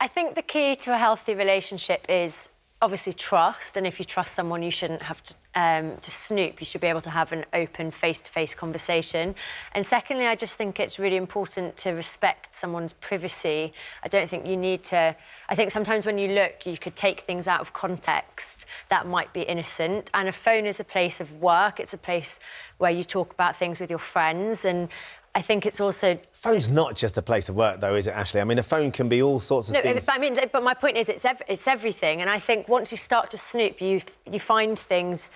I think the key to a healthy relationship is obviously trust, and if you trust someone, you shouldn't have to snoop. You should be able to have an open, face-to-face conversation. And secondly, I just think it's really important to respect someone's privacy. I don't think you need to... I think sometimes when you look, you could take things out of context that might be innocent. And a phone is a place of work. It's a place where you talk about things with your friends, and I think it's also... Phone's not just a place of work, though, is it, Ashley? I mean, a phone can be all sorts of things. But my point is, it's everything. And I think once you start to snoop, you find things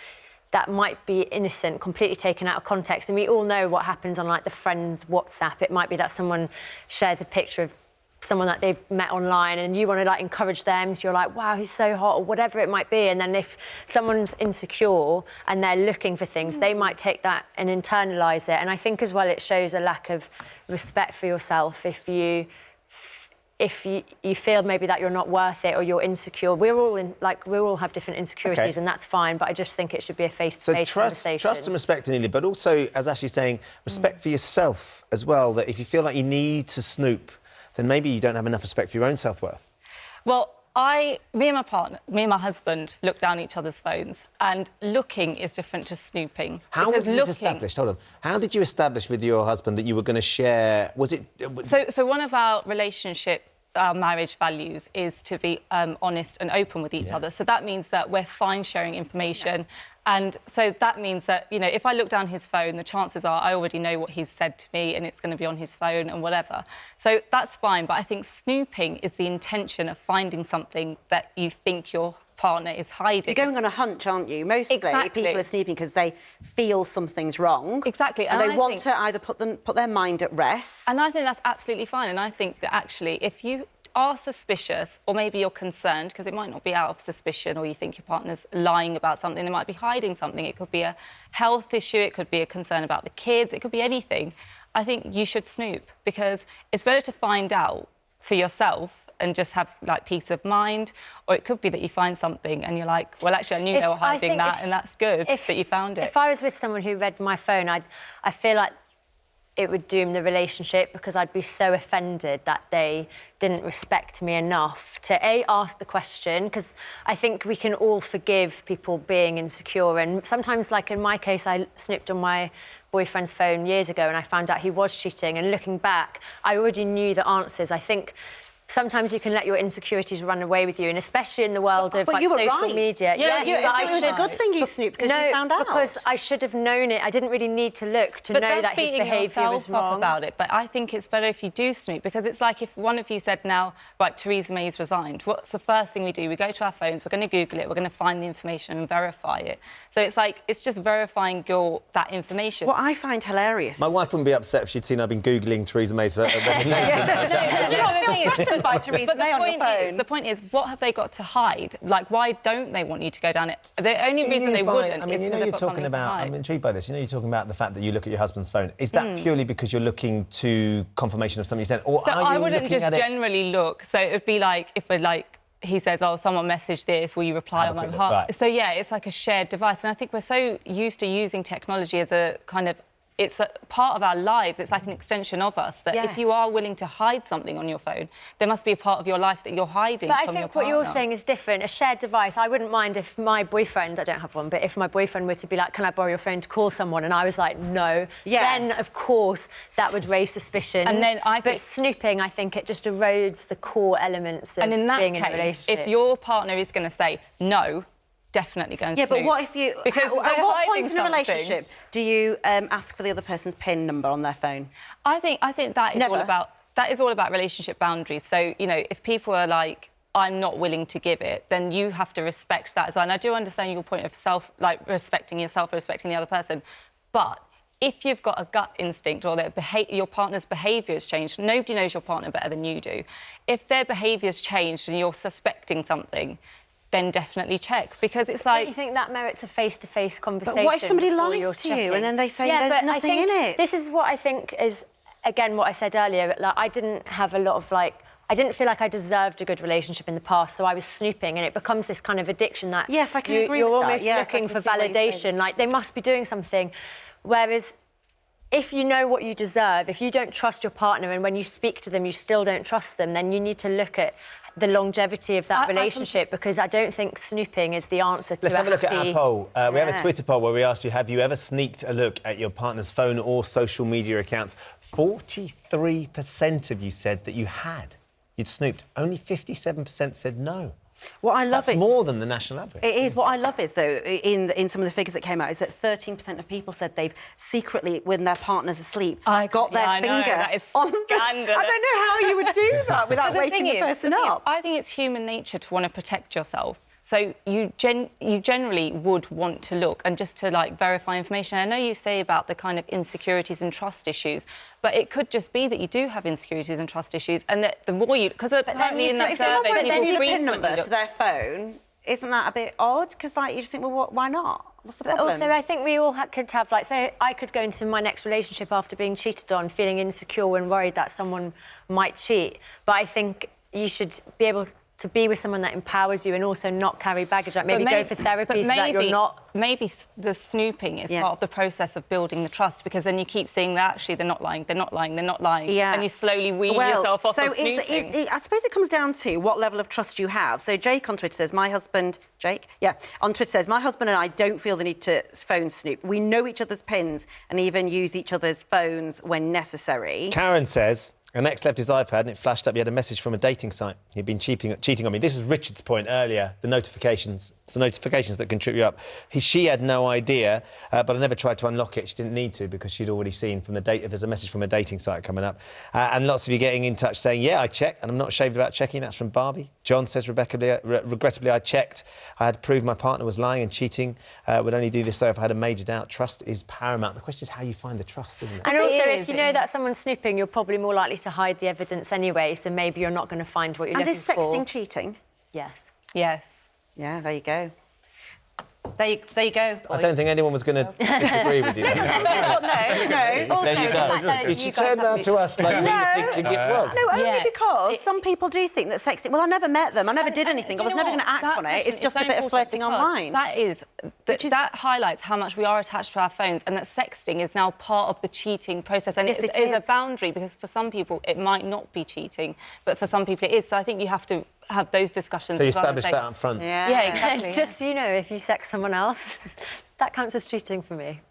that might be innocent, completely taken out of context. And we all know what happens on, like, the friends' WhatsApp. It might be that someone shares a picture of someone that they've met online and you want to, like, encourage them, so you're like, wow, he's so hot, or whatever it might be. And then if someone's insecure and they're looking for things, they might take that and internalise it. And I think as well it shows a lack of respect for yourself if you feel maybe that you're not worth it or you're insecure. We all have different insecurities, and that's fine, but I just think it should be a face-to-face conversation. Trust and respect, Anelia, but also, as Ashley's saying, respect for yourself as well, that if you feel like you need to snoop, then maybe you don't have enough respect for your own self-worth. Well, me and my husband look down each other's phones, and looking is different to snooping. How was this established? Hold on. How did you establish with your husband that you were going to share... Was it... So one of our our marriage values is to be honest and open with each other. So that means that we're fine sharing information. And so that means that, you know, if I look down his phone, the chances are I already know what he's said to me and it's going to be on his phone and whatever. So that's fine. But I think snooping is the intention of finding something that you think your partner is hiding. You're going on a hunch, aren't you? Mostly people are snooping because they feel something's wrong. Exactly. And they want to either put their mind at rest. And I think that's absolutely fine. And I think that actually, if you are suspicious, or maybe you're concerned, because it might not be out of suspicion, or you think your partner's lying about something, they might be hiding something. It could be a health issue, it could be a concern about the kids, it could be anything. I think you should snoop, because it's better to find out for yourself and just have, like, peace of mind, or it could be that you find something and you're like, well, actually, I knew they were hiding that, and that's good that you found it. If I was with someone who read my phone, I feel like it would doom the relationship, because I'd be so offended that they didn't respect me enough to, ask the question, because I think we can all forgive people being insecure. And sometimes, like in my case, I snooped on my boyfriend's phone years ago and I found out he was cheating. And looking back, I already knew the answers. I think sometimes you can let your insecurities run away with you, and especially in the world of social media. Yeah, it was a good thing you snooped, because you found out. Because I should have known it. I didn't really need to look to know that his behaviour was wrong. About it, but I think it's better if you do snoop, because it's like if one of you said now, right, Theresa May's resigned, what's the first thing we do? We go to our phones, we're going to Google it, we're going to find the information and verify it. So it's like, it's just verifying that information. What I find hilarious... My wife wouldn't be upset if she'd seen I've been Googling Theresa May's resignation. by Theresa May on your phone. The point is, what have they got to hide? Like, why don't they want you to go down it? The only reason they wouldn't is because they've got something to hide. I'm intrigued by this. You know, you're talking about the fact that you look at your husband's phone. Is that purely because you're looking to confirmation of something you said, or so are you I wouldn't looking just at it... generally look. So it would be like, if we're like, he says, oh, someone messaged this, will you reply on my behalf? Right. So, yeah, it's like a shared device. And I think we're so used to using technology as a kind of... It's a part of our lives. It's like an extension of us, that if you are willing to hide something on your phone, there must be a part of your life that you're hiding from your partner. But I think what you're saying is different. A shared device, I wouldn't mind if my boyfriend, I don't have one, but if my boyfriend were to be like, can I borrow your phone to call someone? And I was like, no. Then, of course, that would raise suspicions. And then But snooping, I think it just erodes the core elements of being in a relationship. If your partner is going to say no, definitely go and snoop. Yeah, but what if you... Because at what point in a relationship do you ask for the other person's PIN number on their phone? I think that is all about relationship boundaries. So, you know, if people are like, I'm not willing to give it, then you have to respect that as well. And I do understand your point of respecting yourself, respecting the other person. But if you've got a gut instinct, or that your partner's behaviour has changed, nobody knows your partner better than you do. If their behaviour's changed and you're suspecting something, then definitely check, because it's like... Don't you think that merits a face-to-face conversation? But what if somebody lies to you and then they say there's nothing in it? This is what I think is, again, what I said earlier. Like, I didn't have a lot of, like... I didn't feel like I deserved a good relationship in the past, so I was snooping, and it becomes this kind of addiction that... Yes, I can agree with that. You're almost looking for validation, like, they must be doing something. Whereas if you know what you deserve, if you don't trust your partner and when you speak to them you still don't trust them, then you need to look at the longevity of that relationship, because I don't think snooping is the answer to Let's have a look at our poll. We have a Yeah. Twitter poll where we asked you, have you ever sneaked a look at your partner's phone or social media accounts? 43% of you said that you had. You'd snooped. Only 57% said no. What I love That's more than the national average. It is. What I love is, though, in some of the figures that came out, is that 13% of people said they've secretly, when their partner's asleep, got their I know, finger that is on. scandalous. I don't know how you would do that without waking the person up. I think it's human nature to want to protect yourself. So you generally would want to look and just to like verify information. I know you say about the kind of insecurities and trust issues, but it could just be that you do have insecurities and trust issues, and that the more you, because apparently in that If someone survey won't people give you the PIN frequently number look. to their phone, isn't that a bit odd? Because like you just think, well, why not? What's the But problem? also, I think we all could have, like, say, I could go into my next relationship after being cheated on, feeling insecure and worried that someone might cheat. But I think you should be able to be with someone that empowers you and also not carry baggage. Like maybe go for therapy so that you're not. Maybe the snooping is part of the process of building the trust, because then you keep seeing that actually they're not lying, Yeah. and you slowly wean yourself off of snooping. I suppose it comes down to what level of trust you have. So Jake on Twitter says, on Twitter says, my husband and I don't feel the need to phone snoop. We know each other's pins and even use each other's phones when necessary. Karen says, an ex left his iPad and it flashed up. He had a message from a dating site. He'd been cheating on me. This was Richard's point earlier, the notifications. It's the notifications that can trip you up. She had no idea, but I never tried to unlock it. She didn't need to because she'd already seen from the date if there's a message from a dating site coming up. And lots of you getting in touch saying, yeah, I check, and I'm not ashamed about checking. That's from Barbie. John says, regrettably, I checked. I had to prove my partner was lying and cheating. Would only do this though if I had a major doubt. Trust is paramount. The question is how you find the trust, isn't it? And also, if you know that someone's snooping, you're probably more likely to hide the evidence anyway, so maybe you're not going to find what you're looking for. And is sexting cheating? Yes. Yes. Yeah, there you go. There you go. I don't think anyone was going to disagree with you. No. There you go. You should turn around to us like we were thinking it was. No, only because some people do think that sexting... Well, I never met them. I never did anything. I was never going to act on it. It's just a bit of flirting online. That highlights how much we are attached to our phones, and that sexting is now part of the cheating process. And Yes, it it is a is. boundary, because for some people it might not be cheating, but for some people it is. So I think you have to have those discussions. So you as well and established say- that up front. Yeah, exactly. Just, you know, if you sex someone else, that counts as cheating for me.